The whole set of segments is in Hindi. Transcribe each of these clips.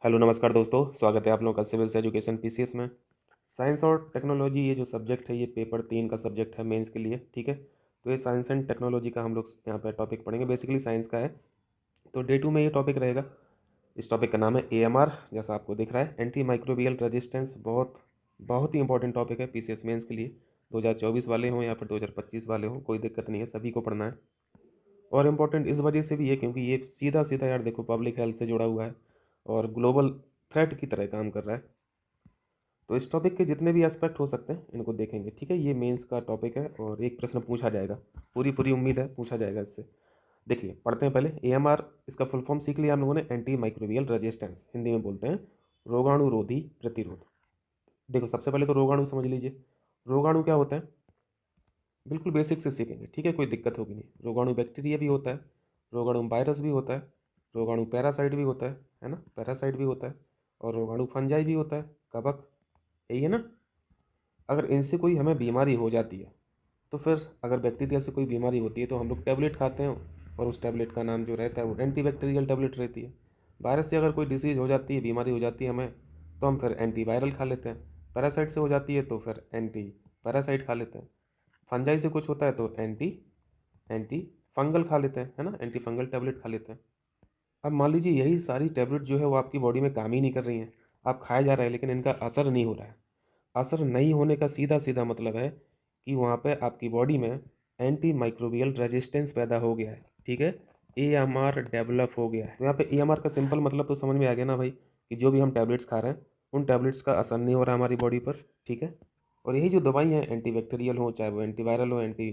हेलो नमस्कार दोस्तों, स्वागत है आप लोगों का सिविल्स एजुकेशन पीसीएस में। साइंस और टेक्नोलॉजी ये जो सब्जेक्ट है ये पेपर 3 का सब्जेक्ट है मेंस के लिए, ठीक है। तो ये साइंस एंड टेक्नोलॉजी का हम लोग यहाँ पे टॉपिक पढ़ेंगे, बेसिकली साइंस का है। तो डे 2 में ये टॉपिक रहेगा। इस टॉपिक का नाम है एएमआर, जैसा आपको दिख रहा है, एंटी माइक्रोबियल रेजिस्टेंस। बहुत बहुत ही इंपॉर्टेंट टॉपिक है पीसीएस मेंस के लिए। 2024 वाले हों या फिर 2025 वाले हों, कोई दिक्कत नहीं है, सभी को पढ़ना है। और इम्पोर्टेंट इस वजह से भी है क्योंकि ये सीधा सीधा यार देखो पब्लिक हेल्थ से जुड़ा हुआ है और ग्लोबल थ्रेट की तरह काम कर रहा है। तो इस टॉपिक के जितने भी एस्पेक्ट हो सकते हैं इनको देखेंगे, ठीक है। ये मेंस का टॉपिक है और एक प्रश्न पूछा जाएगा, पूरी पूरी उम्मीद है पूछा जाएगा इससे। देखिए पढ़ते हैं पहले। एएमआर इसका फुल फॉर्म सीख लिया हम लोगों ने, एंटी माइक्रोबियल रेजिस्टेंस, हिंदी में बोलते हैं रोगाणुरोधी प्रतिरोध। देखो सबसे पहले तो रोगाणु समझ लीजिए। रोगाणु क्या होता है, बिल्कुल बेसिक से सीखेंगे, ठीक है, कोई दिक्कत होगी नहीं। रोगाणु बैक्टीरिया भी होता है, रोगाणु वायरस भी होता है, रोगाणु पैरासाइट भी होता है ना, पैरासाइट भी होता है, और रोगाणु फंजाई भी होता है, कवक, यही है ना। अगर इनसे कोई हमें बीमारी हो जाती है तो फिर अगर बैक्टीरिया से कोई बीमारी होती है तो हम लोग टैबलेट खाते हैं, और उस टैबलेट का नाम जो रहता है वो एंटीबैक्टीरियल टैबलेट रहती है। वायरस से अगर कोई डिसीज़ हो जाती है, बीमारी हो जाती है हमें, तो हम फिर एंटीवायरल खा लेते हैं। पैरासाइट से हो जाती है तो फिर एंटी पैरासाइट खा लेते हैं। फंजाई से कुछ होता है तो एंटी एंटी फंगल खा लेते हैं, है ना, एंटी फंगल टैबलेट खा लेते हैं। अब मान लीजिए यही सारी टैबलेट जो है वो आपकी बॉडी में काम ही नहीं कर रही हैं, आप खाए जा रहे हैं लेकिन इनका असर नहीं हो रहा है। असर नहीं होने का सीधा सीधा मतलब है कि वहाँ पे आपकी बॉडी में एंटी माइक्रोबियल रेजिस्टेंस पैदा हो गया है, ठीक है। एएमआर डेवलप हो गया है। तो यहाँ पे एएमआर का सिंपल मतलब तो समझ में आ गया ना भाई, कि जो भी हम टैबलेट्स खा रहे हैं उन टैबलेट्स का असर नहीं हो रहा हमारी बॉडी पर, ठीक है। और यही जो दवाई हैं, एंटीबैक्टीरियल हो, चाहे वो एंटीवायरल हो, एंटी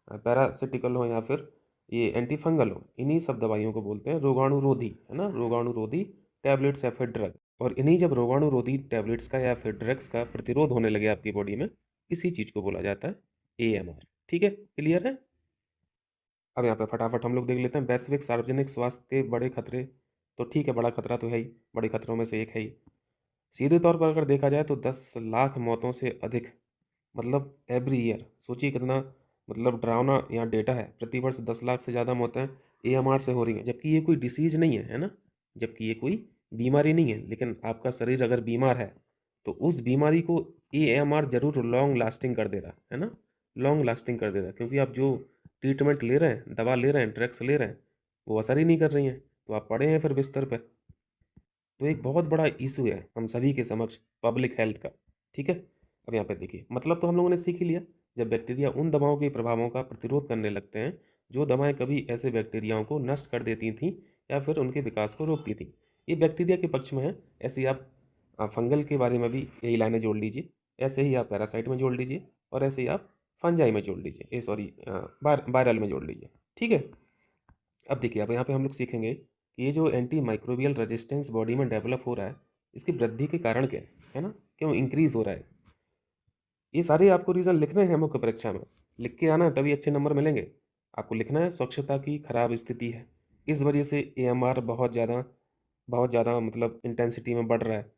पैरासिटिकल हो, या फिर ये एंटी फंगल हो, इन्हीं सब दवाइयों को बोलते हैं रोगाणुरोधी, है ना, रोगाणुरोधी टैबलेट्स या फिर ड्रग। और इन्हीं जब रोगाणुरोधी टैबलेट्स का या फिर ड्रग्स का प्रतिरोध होने लगे आपकी बॉडी में, इसी चीज़ को बोला जाता है एएमआर, ठीक है, क्लियर है। अब यहाँ पे फटाफट हम लोग देख लेते हैं वैश्विक सार्वजनिक स्वास्थ्य के बड़े खतरे। तो ठीक है, बड़ा खतरा तो है ही, बड़े खतरों में से एक है ही। सीधे तौर पर अगर देखा जाए तो 10 लाख मौतों से अधिक, मतलब एवरी ईयर, सोचिए कितना मतलब डरावना यहाँ डेटा है। प्रतिवर्ष 10 लाख से ज़्यादा मौतें एएमआर से हो रही हैं, जबकि ये कोई डिसीज नहीं है ना, जबकि ये कोई बीमारी नहीं है। लेकिन आपका शरीर अगर बीमार है तो उस बीमारी को एएमआर जरूर लॉन्ग लास्टिंग कर दे रहा है ना, लॉन्ग लास्टिंग कर दे रहा है, क्योंकि आप जो ट्रीटमेंट ले रहे हैं, दवा ले रहे हैं, ड्रग्स ले रहे हैं, वो असर ही नहीं कर रही हैं, तो आप पड़े हैं फिर बिस्तर पर। तो एक बहुत बड़ा इशू है हम सभी के समक्ष पब्लिक हेल्थ का, ठीक है। अब यहाँ पे देखिए मतलब तो हम लोगों ने सीख ही लिया। जब बैक्टीरिया उन दवाओं के प्रभावों का प्रतिरोध करने लगते हैं जो दवाएं कभी ऐसे बैक्टीरियाओं को नष्ट कर देती थीं या फिर उनके विकास को रोकती थी, ये बैक्टीरिया के पक्ष में है। ऐसे ही आप फंगल के बारे में भी यही लाइनें जोड़ लीजिए, ऐसे ही आप पैरासाइट में जोड़ लीजिए, और ऐसे ही आप फंजाई में जोड़ लीजिए, ये सॉरी वायरल में जोड़ लीजिए, ठीक है। अब देखिए, अब यहाँ पे हम लोग सीखेंगे कि ये जो एंटी माइक्रोबियल रेजिस्टेंस बॉडी में डेवलप हो रहा है, इसकी वृद्धि के कारण क्या है ना, क्यों इंक्रीज हो रहा है। ये सारे आपको रीज़न लिखने हैं मुख्य परीक्षा में, लिख के आना तभी अच्छे नंबर मिलेंगे। आपको लिखना है स्वच्छता की खराब स्थिति है, इस वजह से एएमआर बहुत ज़्यादा मतलब इंटेंसिटी में बढ़ रहा है।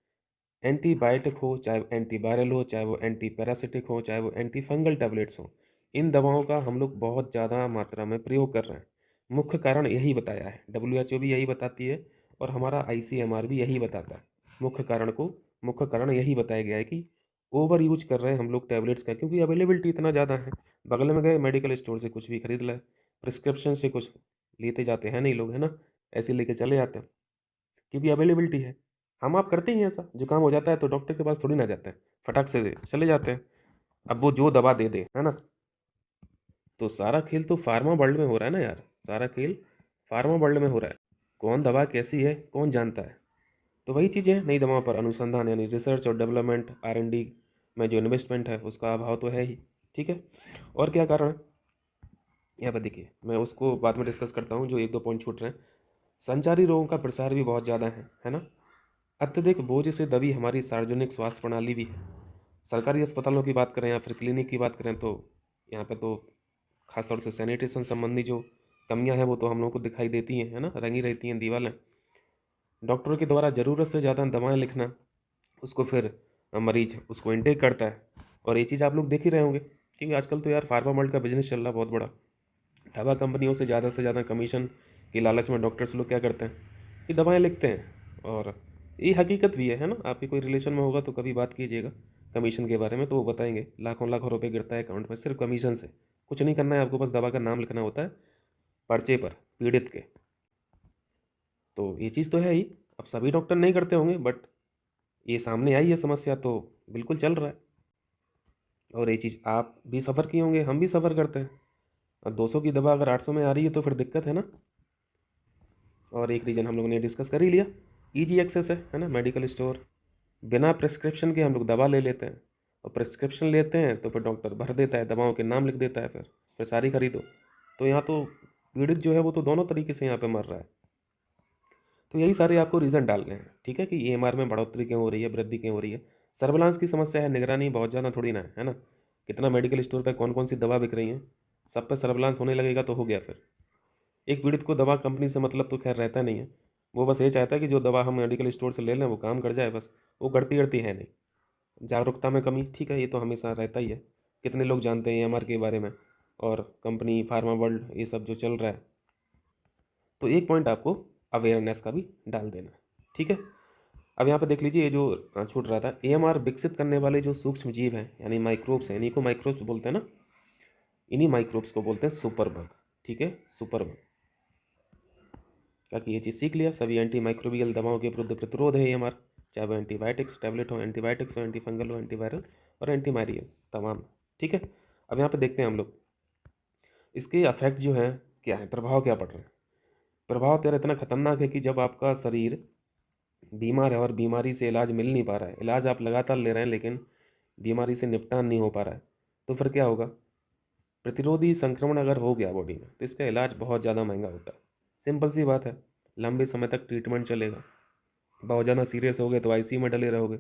एंटीबायोटिक हो, चाहे एंटीवायरल हो, चाहे वो एंटी पैरासिटिक हो, चाहे वो एंटी फंगल टैबलेट्स हो, इन दवाओं का हम लोग बहुत ज़्यादा मात्रा में प्रयोग कर रहे हैं। मुख्य कारण यही बताया है, डब्ल्यूएचओ भी यही बताती है और हमारा आईसीएमआर भी यही बताता है। मुख्य कारण यही बताया गया है कि ओवर यूज कर रहे हैं हम लोग टैबलेट्स का, क्योंकि अवेलेबिलिटी इतना ज़्यादा है। बगल में गए मेडिकल स्टोर से कुछ भी खरीद लाए, प्रिस्क्रिप्शन से कुछ लेते जाते हैं नहीं लोग, है ना, ऐसे लेके चले जाते हैं क्योंकि अवेलेबिलिटी है। हम आप करते ही हैं ऐसा, जुकाम हो जाता है तो डॉक्टर के पास थोड़ी ना जाते हैं, फटाक से चले जाते हैं, अब वो जो दवा दे दे, है ना। तो सारा खेल तो फार्मा वर्ल्ड में हो रहा है ना यार, सारा खेल फार्मा वर्ल्ड में हो रहा है। कौन दवा कैसी है कौन जानता है। तो वही चीज़ें हैं, नई दवाओं पर अनुसंधान यानी रिसर्च और डेवलपमेंट, R&D में जो इन्वेस्टमेंट है उसका अभाव तो है ही, ठीक है। और क्या कारण है यहाँ पर देखिए, मैं उसको बाद में डिस्कस करता हूँ, जो एक दो पॉइंट छूट रहे हैं। संचारी रोगों का प्रसार भी बहुत ज़्यादा है ना। अत्यधिक बोझ से दबी हमारी सार्वजनिक स्वास्थ्य प्रणाली भी है। सरकारी अस्पतालों की बात करें या फिर क्लिनिक की बात करें तो यहाँ पे तो खासतौर से सैनिटेशन संबंधी जो कमियां हैं वो तो हम लोग को दिखाई देती हैं, है ना, रंगी रहती हैं दीवारें। डॉक्टरों के द्वारा ज़रूरत से ज़्यादा दवाएं लिखना, उसको फिर मरीज उसको इनटेक करता है। और ये चीज़ आप लोग देख ही रहे होंगे, क्योंकि आजकल तो यार फार्मा वर्ल्ड का बिजनेस चल रहा है बहुत बड़ा। दवा कंपनियों से ज़्यादा कमीशन की लालच में डॉक्टर्स लोग क्या करते हैं कि दवाएं लिखते हैं, और ये हकीकत भी है ना। आपके कोई रिलेशन में होगा तो कभी बात कीजिएगा कमीशन के बारे में, तो वो बताएंगे लाखों लाखों रुपए गिरता है अकाउंट में सिर्फ कमीशन से। कुछ नहीं करना है आपको, बस दवा का नाम लिखना होता है पर्चे पर पीड़ित के। तो ये चीज़ तो है ही। अब सभी डॉक्टर नहीं करते होंगे, बट ये सामने आई है समस्या तो बिल्कुल चल रहा है। और ये चीज़ आप भी सफ़र किए होंगे, हम भी सफ़र करते हैं। और 200 की दवा अगर 800 में आ रही है तो फिर दिक्कत है ना। और एक रीज़न हम लोगों ने डिस्कस कर ही लिया, ईजी एक्सेस है ना, मेडिकल स्टोर। बिना प्रिस्क्रिप्शन के हम लोग दवा ले लेते हैं, और प्रिस्क्रिप्शन लेते हैं तो फिर डॉक्टर भर देता है, दवाओं के नाम लिख देता है, फिर सारी खरीदो। तो यहाँ तो पीड़ित जो है वो तो दोनों तरीके से यहाँ पे मर रहा है। तो यही सारे आपको रीज़न डालने हैं, ठीक है, कि ईएमआर में बढ़ोतरी क्यों हो रही है, वृद्धि क्यों हो रही है। सर्विलांस की समस्या है, निगरानी बहुत ज़्यादा थोड़ी ना है ना। कितना मेडिकल स्टोर पे कौन कौन सी दवा बिक रही है, सब पे सर्विलांस होने लगेगा तो हो गया। फिर एक पीड़ित को दवा कंपनी से मतलब तो खैर रहता नहीं है। वो बस ये चाहता है कि जो दवा हम मेडिकल स्टोर से ले लें वो काम कर जाए, बस। वो गड़ती गड़ती है नहीं। जागरूकता में कमी, ठीक है, ये तो हमेशा रहता ही है। कितने लोग जानते हैं ईएमआर के बारे में, और कंपनी फार्मा वर्ल्ड ये सब जो चल रहा है। तो एक पॉइंट आपको अवेयरनेस का भी डाल देना है, ठीक है। अब यहाँ पे देख लीजिए, ये जो छूट रहा था, एएमआर विकसित करने वाले जो सूक्ष्म जीव हैं यानी माइक्रोब्स हैं, इन्हीं को माइक्रोब्स बोलते हैं ना। इन्हीं माइक्रोब्स को बोलते हैं सुपर बग, ठीक है, सुपर बग। ताकि ये चीज़ सीख लिया, सभी एंटी माइक्रोबियल दवाओं के विरुद्ध प्रतिरोध है एएमआर, चाहे वो एंटीबायोटिक्स टैबलेट हो, एंटीबायोटिक्स हो, एंटी फंगल हो, एंटीवायरल और एंटीमायरियल, तमाम, ठीक है। अब यहाँ पे देखते हैं हम लोग इसके अफेक्ट जो हैं क्या है, प्रभाव क्या पड़ रहे हैं। प्रभाव तो यार इतना खतरनाक है कि जब आपका शरीर बीमार है और बीमारी से इलाज मिल नहीं पा रहा है, इलाज आप लगातार ले रहे हैं लेकिन बीमारी से निपटान नहीं हो पा रहा है, तो फिर क्या होगा। प्रतिरोधी संक्रमण अगर हो गया बॉडी में तो इसका इलाज बहुत ज़्यादा महंगा होता है। सिंपल सी बात है, लंबे समय तक ट्रीटमेंट चलेगा। बहुत ज़्यादा सीरियस हो गए तो आईसीयू में डले रहोगे,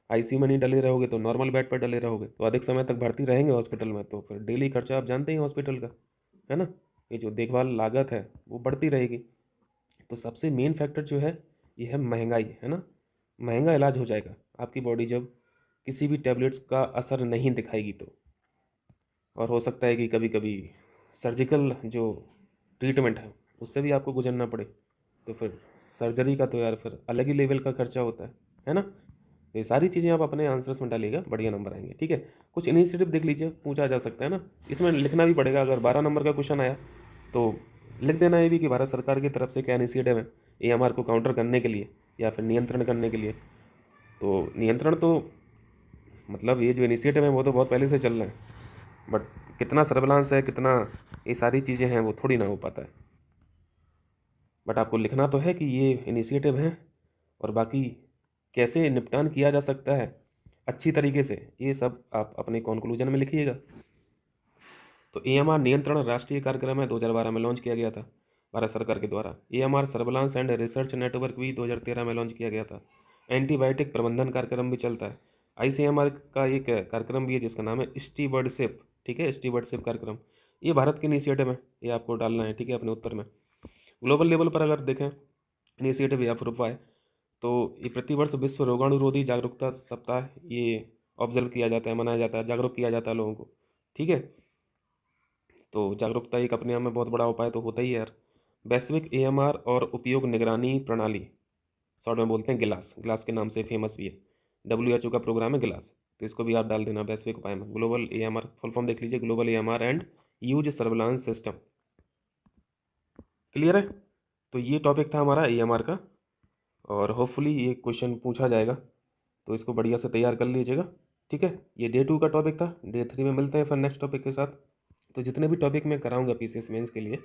आईसीयू में नहीं डले रहोगे तो नॉर्मल बेड पर डले रहोगे, तो अधिक समय तक भर्ती रहेंगे हॉस्पिटल में, तो फिर डेली खर्चा आप जानते ही हॉस्पिटल का, है ना। ये जो देखभाल लागत है वो बढ़ती रहेगी। तो सबसे मेन फैक्टर जो है ये है महंगाई, है ना। महंगा इलाज हो जाएगा आपकी बॉडी जब किसी भी टैबलेट्स का असर नहीं दिखाएगी तो। और हो सकता है कि कभी कभी सर्जिकल जो ट्रीटमेंट है उससे भी आपको गुजरना पड़े, तो फिर सर्जरी का तो यार फिर अलग ही लेवल का खर्चा होता है ना। तो ये सारी चीज़ें आप अपने आंसर्स में डालिएगा, बढ़िया नंबर आएंगे, ठीक है। कुछ इनिशिएटिव देख लीजिए, पूछा जा सकता है ना, इसमें लिखना भी पड़ेगा। अगर 12 नंबर का क्वेश्चन आया तो लिख देना ये भी कि भारत सरकार की तरफ से क्या इनिशिएटिव है एएमआर को काउंटर करने के लिए या फिर नियंत्रण करने के लिए। तो नियंत्रण तो मतलब ये जो इनिशिएटिव है वो तो बहुत पहले से चल रहा है, बट कितना सर्विलांस है, कितना ये सारी चीज़ें हैं वो थोड़ी ना हो पाता है। बट आपको लिखना तो है कि ये इनिशिएटिव हैं, और बाकी कैसे निपटान किया जा सकता है अच्छी तरीके से, ये सब आप अपने कंक्लूजन में लिखिएगा। तो एएमआर नियंत्रण राष्ट्रीय कार्यक्रम है, 2012 में लॉन्च किया गया था भारत सरकार के द्वारा। AMR surveillance and research network भी 2013 में लॉन्च किया गया था। एंटीबायोटिक प्रबंधन कार्यक्रम भी चलता है। आईसीएमआर का एक कार्यक्रम भी है जिसका नाम है स्टीवर्डशिप, ठीक है, स्टीवर्डशिप कार्यक्रम। ये भारत की इनिशिएटिव है, ये आपको डालना है, ठीक है, अपने उत्तर में। ग्लोबल लेवल पर अगर देखें इनिशिएटिव या फिर उपाय, तो ये प्रतिवर्ष विश्व रोगाणुरोधी जागरूकता सप्ताह ये ऑब्जर्व किया जाता है, मनाया जाता है, जागरूक किया जाता है लोगों को, ठीक है। तो जागरूकता एक अपने आप में बहुत बड़ा उपाय तो होता ही है यार। वैश्विक एएमआर और उपयोग निगरानी प्रणाली, शॉर्ट में बोलते हैं गिलास, गिलास के नाम से फेमस भी है। डब्ल्यूएचओ का प्रोग्राम है गिलास, तो इसको भी आप डाल देना वैश्विक उपाय में। ग्लोबल एएमआर फुल फॉर्म देख लीजिए, global AMR and use surveillance system. Clear है। तो ये टॉपिक था हमारा एएमआर का, और होपफुली ये क्वेश्चन पूछा जाएगा, तो इसको बढ़िया से तैयार कर लीजिएगा, ठीक है। ये डे 2 का टॉपिक था। डे 3 में मिलते हैं फिर नेक्स्ट टॉपिक के साथ। तो जितने भी टॉपिक मैं कराऊंगा पीसीएस मेंस के लिए,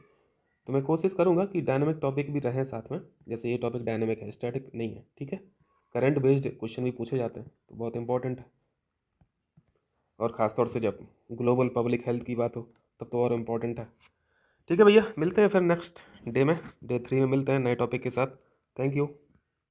तो मैं कोशिश करूंगा कि डायनामिक टॉपिक भी रहें साथ में। जैसे ये टॉपिक डायनामिक है, स्टैटिक नहीं है, ठीक है। करंट बेस्ड क्वेश्चन भी पूछे जाते हैं तो बहुत इंपॉर्टेंट है, और ख़ासतौर से जब ग्लोबल पब्लिक हेल्थ की बात हो तब तो और इम्पोर्टेंट है। ठीक है भैया, मिलते हैं फिर नेक्स्ट डे में, डे 3 में मिलते हैं नए टॉपिक के साथ। Thank you.